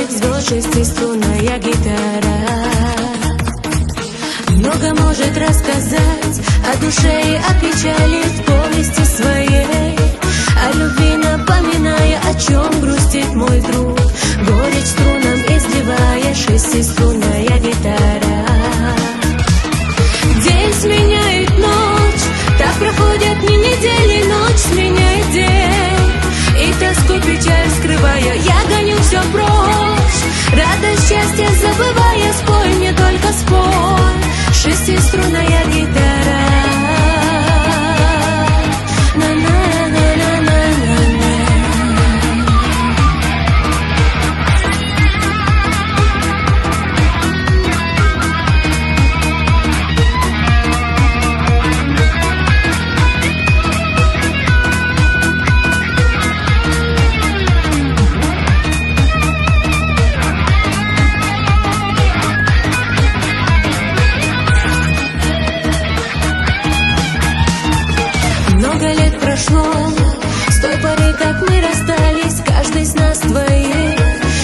взвод, шестиструнная гитара. Много может рассказать о душе и о печали в повести своей, о любви напоминая, о чем грустит мой друг, горечь струнам изливая, шестиструнная гитара. День сменяет ночь, так проходят дни, недели, ночь сменяет день, и тоску, печаль скрывая, я гоню все прочь, радость, счастье забывая, спой мне только спой, шестиструнная гитара. Много лет прошло с той поры, как мы расстались, каждый из нас двоих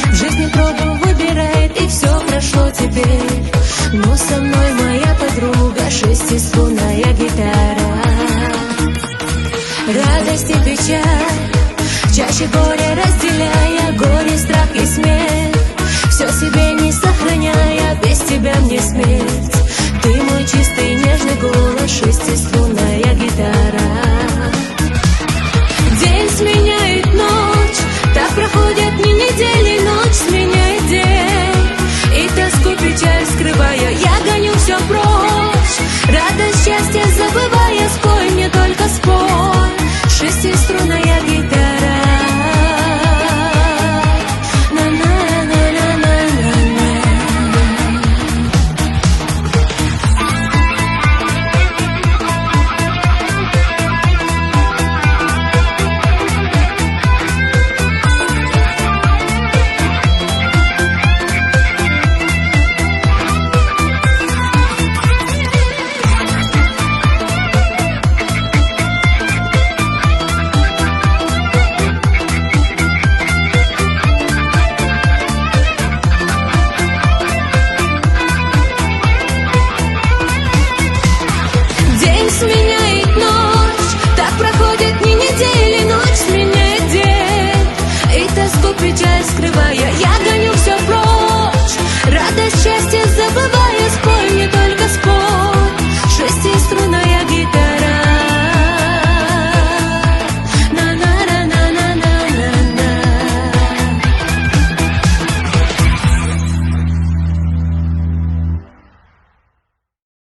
в жизни пробу выбирает, и все прошло теперь. Но со мной моя подруга, шестиструнная гитара. Радость и печаль чаще горе разделяет.